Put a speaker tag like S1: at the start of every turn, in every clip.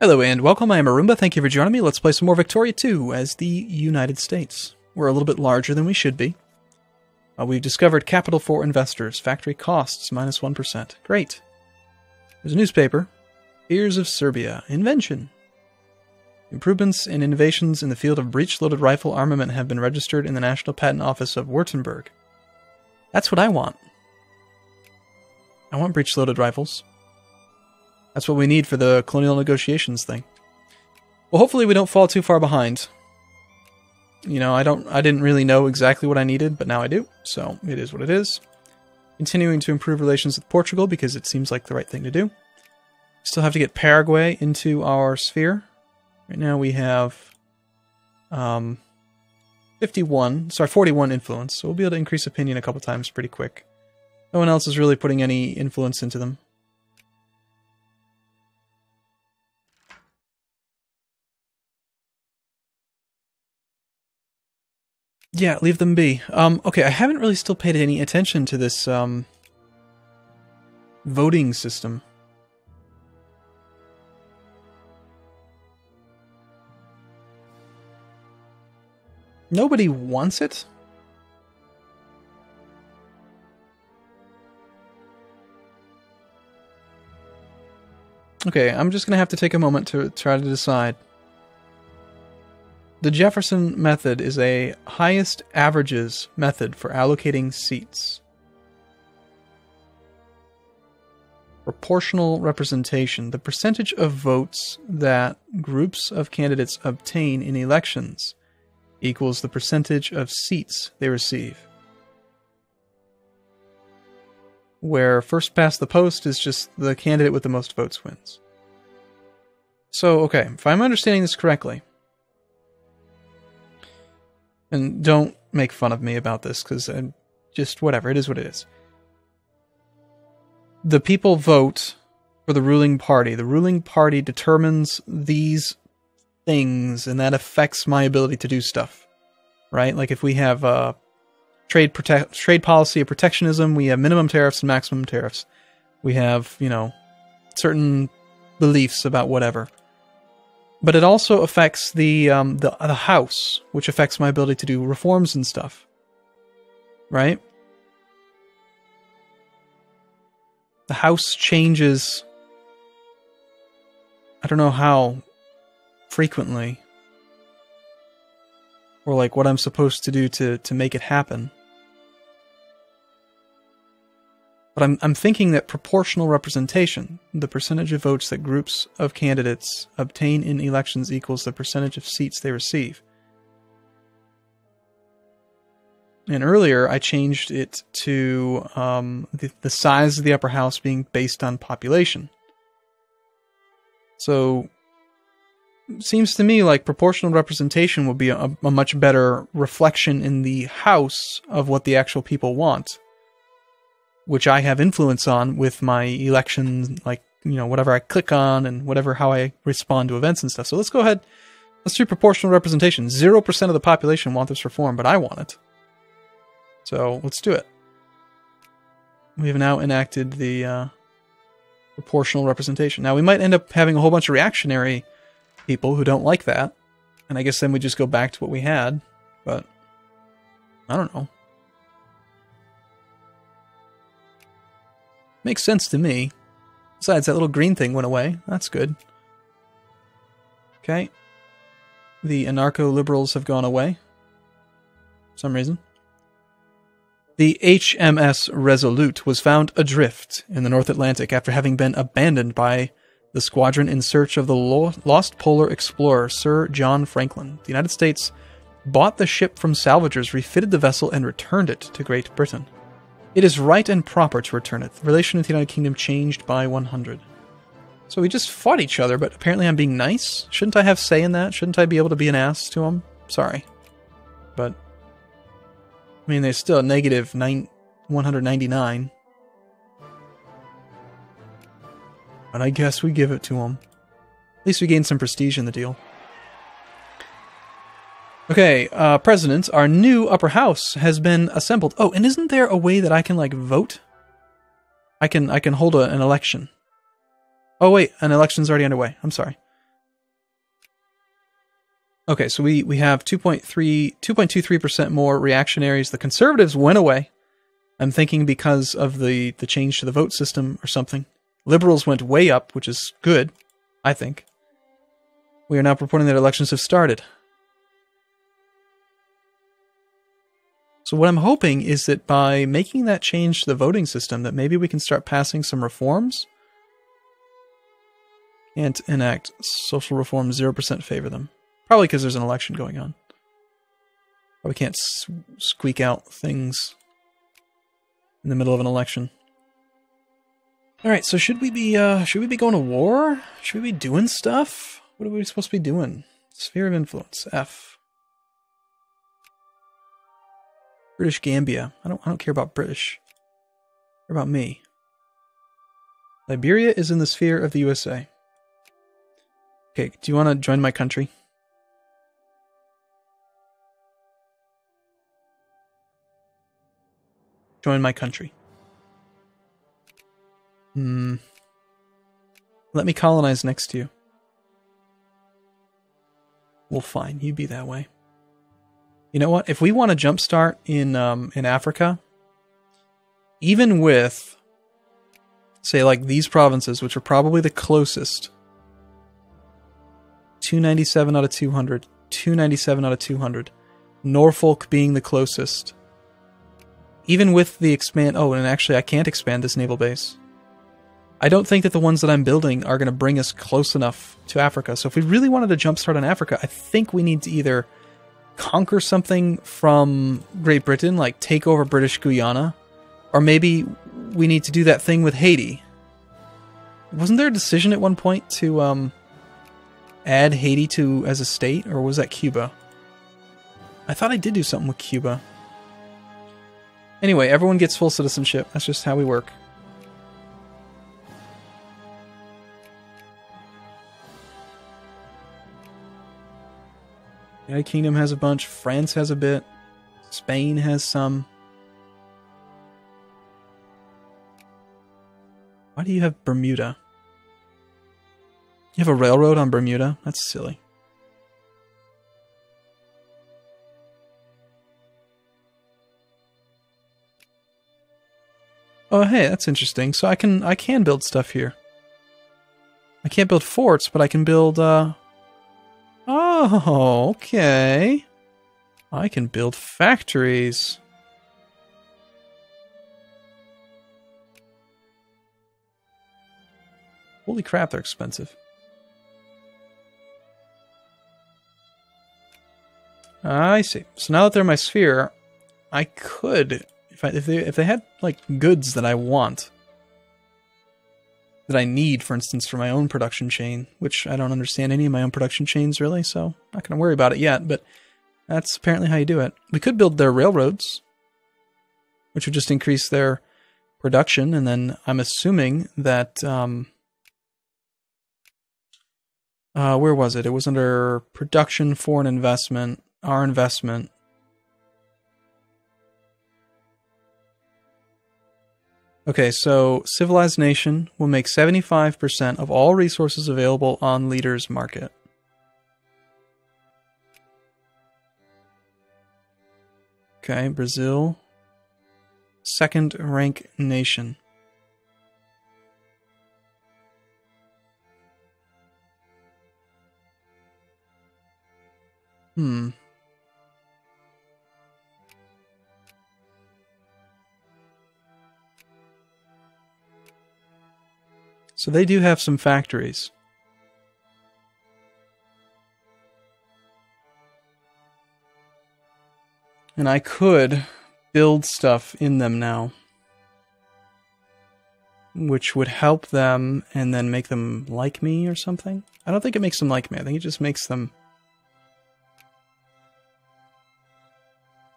S1: Hello and welcome, I am Arumba, thank you for joining me. Let's play some more Victoria 2 as the United States. We're a little bit larger than we should be. We've discovered capital for investors, factory costs minus 1%. Great. There's a newspaper. Fears of Serbia. Invention. Improvements and innovations in the field of breech-loaded rifle armament have been registered in the National Patent Office of Württemberg. That's what I want. I want breech-loaded rifles. That's what we need for the colonial negotiations thing. Well, hopefully we don't fall too far behind. You know, I didn't really know exactly what I needed, but now I do, so it is what it is. Continuing to improve relations with Portugal because it seems like the right thing to do. Still have to get Paraguay into our sphere. Right now we have 41 influence, so we'll be able to increase opinion a couple times pretty quick. No one else is really putting any influence into them. Yeah, leave them be. Okay, I haven't really still paid any attention to this, voting system. Nobody wants it? Okay, I'm just gonna have to take a moment to try to decide. The Jefferson method is a highest averages method for allocating seats. Proportional representation. The percentage of votes that groups of candidates obtain in elections equals the percentage of seats they receive. Where first past the post is just the candidate with the most votes wins. So, okay, if I'm understanding this correctly, and don't make fun of me about this, because I'm just whatever, it is what it is. The people vote for the ruling party. The ruling party determines these things, and that affects my ability to do stuff. Right? Like if we have trade policy of protectionism, we have minimum tariffs and maximum tariffs. We have, you know, certain beliefs about whatever. But it also affects the House, which affects my ability to do reforms and stuff. Right? The House changes, I don't know how frequently, or like what I'm supposed to do to make it happen. But I'm thinking that proportional representation, the percentage of votes that groups of candidates obtain in elections equals the percentage of seats they receive. And earlier I changed it to the size of the upper house being based on population. So it seems to me like proportional representation will be a much better reflection in the House of what the actual people want, which I have influence on with my election, like, you know, whatever I click on and whatever, how I respond to events and stuff. So let's go ahead. Let's do proportional representation. 0% of the population want this reform, but I want it. So let's do it. We have now enacted the proportional representation. Now we might end up having a whole bunch of reactionary people who don't like that. And I guess then we just go back to what we had. But I don't know. Makes sense to me. Besides, that little green thing went away. That's good. Okay. The anarcho-liberals have gone away. For some reason. The HMS Resolute was found adrift in the North Atlantic after having been abandoned by the squadron in search of the lost polar explorer, Sir John Franklin. The United States bought the ship from salvagers, refitted the vessel, and returned it to Great Britain. It is right and proper to return it. The relation with the United Kingdom changed by 100. So we just fought each other, but apparently I'm being nice? Shouldn't I have say in that? Shouldn't I be able to be an ass to him? Sorry. But, I mean, there's still a negative 199. But I guess we give it to him. At least we gained some prestige in the deal. Okay, President, our new upper house has been assembled. Oh, and isn't there a way that I can, like, vote? I can hold an election. Oh, wait, an election's already underway. I'm sorry. Okay, so we have 2.23% more reactionaries. The conservatives went away. I'm thinking because of the change to the vote system or something. Liberals went way up, which is good, I think. We are now reporting that elections have started. So what I'm hoping is that by making that change to the voting system, that maybe we can start passing some reforms. Can't enact social reforms, 0% favor them. Probably because there's an election going on. Probably can't squeak out things in the middle of an election. Alright, so should we be going to war? Should we be doing stuff? What are we supposed to be doing? Sphere of influence, F. British Gambia. I don't care about British. I care about me. Liberia is in the sphere of the USA. Okay, do you want to join my country? Join my country. Let me colonize next to you. Well, fine. You be that way. You know what? If we want to jumpstart in Africa, even with, say, like these provinces, which are probably the closest, 297 out of 200, 297 out of 200, Norfolk being the closest. Even with the expand... Oh, and actually I can't expand this naval base. I don't think that the ones that I'm building are going to bring us close enough to Africa. So if we really wanted to jumpstart on Africa, I think we need to either conquer something from Great Britain, like take over British Guyana, or maybe we need to do that thing with Haiti. Wasn't there a decision at one point to add Haiti to as a state, or was that Cuba? I thought I did do something with Cuba. Anyway, everyone gets full citizenship. That's just how we work. The United Kingdom has a bunch. France has a bit. Spain has some. Why do you have Bermuda? You have a railroad on Bermuda? That's silly. Oh, hey, that's interesting. So I can build stuff here. I can't build forts, but I can build, Oh, okay. I can build factories. Holy crap, they're expensive. I see. So now that they're in my sphere, I could, if they had like goods that I want, that I need, for instance, for my own production chain, which I don't understand any of my own production chains really, so I'm not going to worry about it yet, but that's apparently how you do it. We could build their railroads, which would just increase their production, and then I'm assuming that, where was it? It was under production, foreign investment, our investment. Okay, so civilized nation will make 75% of all resources available on leader's market. Okay, Brazil, second rank nation. So they do have some factories. And I could build stuff in them now, which would help them and then make them like me or something. I don't think it makes them like me. I think it just makes them...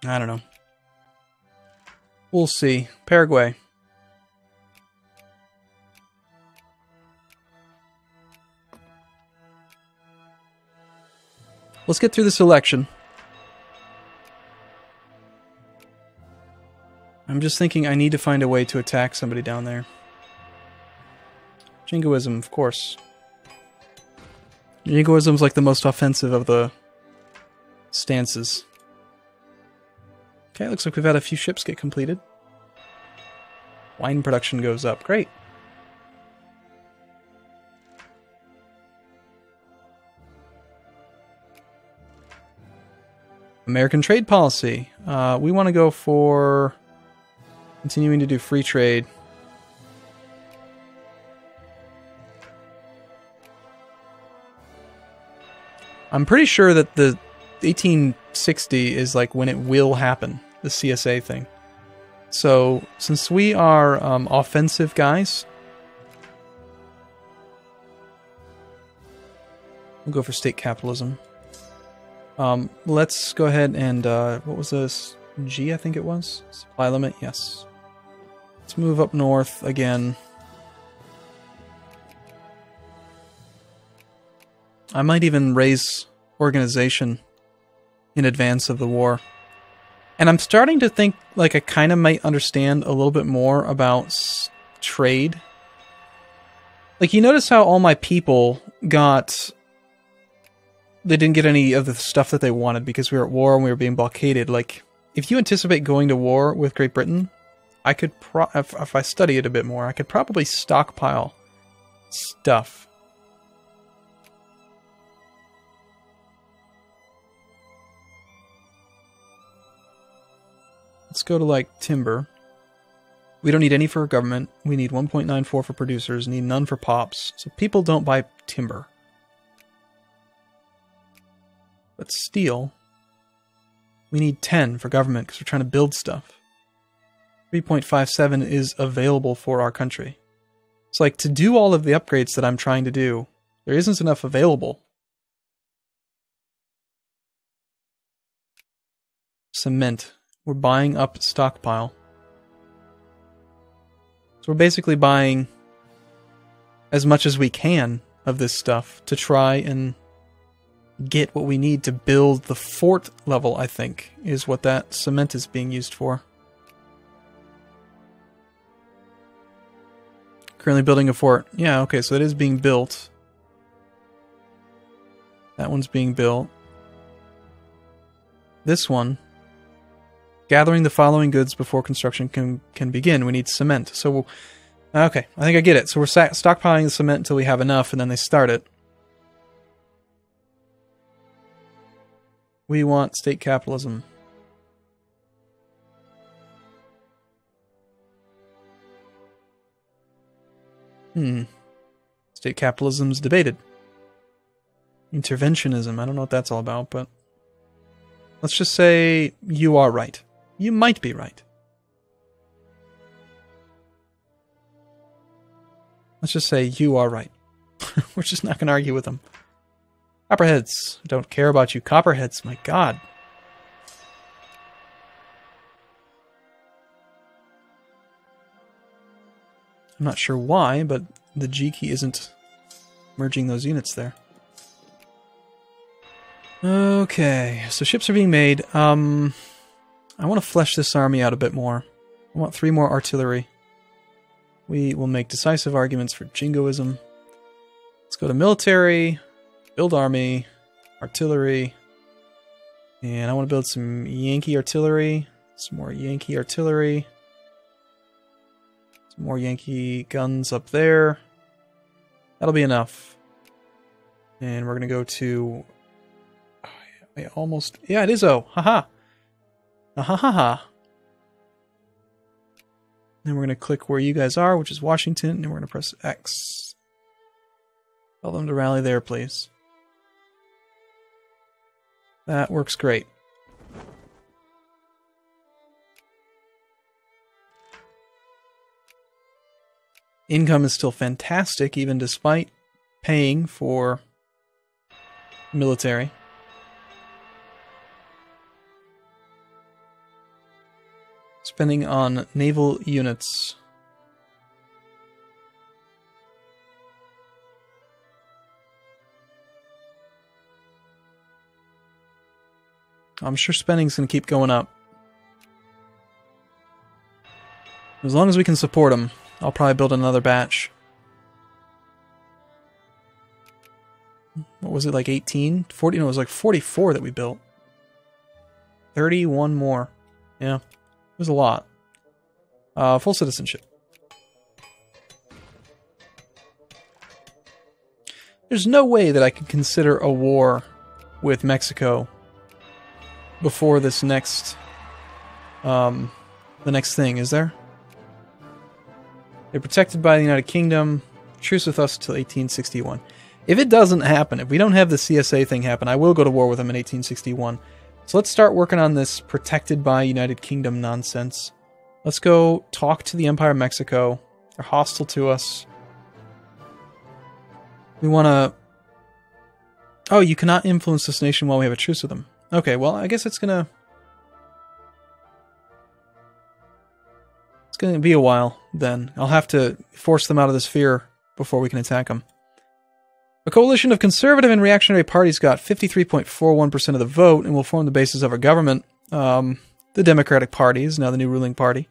S1: I don't know. We'll see. Paraguay. Let's get through this election. I'm just thinking I need to find a way to attack somebody down there. Jingoism, of course. Jingoism's like the most offensive of the stances. Okay, looks like we've had a few ships get completed. Wine production goes up. Great. American trade policy. We want to go for continuing to do free trade. I'm pretty sure that the 1860 is like when it will happen, the CSA thing. So, since we are offensive guys, we'll go for state capitalism. Let's go ahead and, what was this? G, I think it was? Supply limit, yes. Let's move up north again. I might even raise organization in advance of the war. And I'm starting to think like I kind of might understand a little bit more about trade. Like, you notice how all my people got... They didn't get any of the stuff that they wanted because we were at war and we were being blockaded. Like, if you anticipate going to war with Great Britain, I could if I study it a bit more, I could probably stockpile stuff. Let's go to, like, timber. We don't need any for government. We need 1.94 for producers. Need none for pops. So people don't buy timber. But steel, we need 10 for government because we're trying to build stuff. 3.57 is available for our country. It's like, to do all of the upgrades that I'm trying to do, there isn't enough available. Cement. We're buying up stockpile. So we're basically buying as much as we can of this stuff to try and get what we need to build the fort level, I think, is what that cement is being used for. Currently building a fort. Yeah, okay, so it is being built. That one's being built. This one. Gathering the following goods before construction can begin. We need cement. So, okay, I think I get it. So we're stockpiling the cement until we have enough, and then they start it. We want state capitalism. State capitalism's debated. Interventionism. I don't know what that's all about, but let's just say you are right. You might be right. Let's just say you are right. We're just not going to argue with them. Copperheads. I don't care about you copperheads. My God. I'm not sure why, but the G key isn't merging those units there. Okay, so ships are being made. I want to flesh this army out a bit more. I want 3 more artillery. We will make decisive arguments for jingoism. Let's go to military, build army, artillery, and I want to build some Yankee artillery, some more Yankee artillery, some more Yankee guns up there. That'll be enough. And we're going to go to... Yeah, it is O. Haha. Ahahaha. Then we're going to click where you guys are, which is Washington, and we're going to press X. Tell them to rally there, please. That works great. Income is still fantastic, even despite paying for military. Spending on naval units. I'm sure spending's going to keep going up. As long as we can support them, I'll probably build another batch. What was it, like 18? 40? No, it was like 44 that we built. 31 more. Yeah, it was a lot. Full citizenship. There's no way that I can consider a war with Mexico before this next, the next thing, is there? They're protected by the United Kingdom. Truce with us until 1861. If it doesn't happen, if we don't have the CSA thing happen, I will go to war with them in 1861. So let's start working on this protected by United Kingdom nonsense. Let's go talk to the Empire of Mexico. They're hostile to us. We want to... Oh, you cannot influence this nation while we have a truce with them. Okay, well, I guess it's gonna be a while, then. I'll have to force them out of this fear before we can attack them. A coalition of conservative and reactionary parties got 53.41% of the vote and will form the basis of our government. The Democratic Party is now the new ruling party.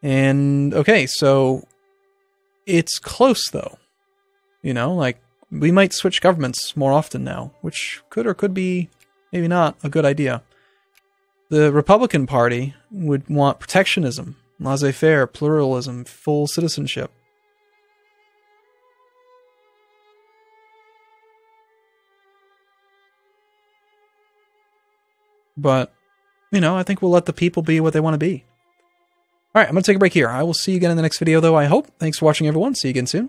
S1: And, okay, so it's close, though. You know, like, we might switch governments more often now, which could or could be, maybe not, a good idea. The Republican Party would want protectionism, laissez-faire, pluralism, full citizenship. But, you know, I think we'll let the people be what they want to be. Alright, I'm going to take a break here. I will see you again in the next video, though, I hope. Thanks for watching, everyone. See you again soon.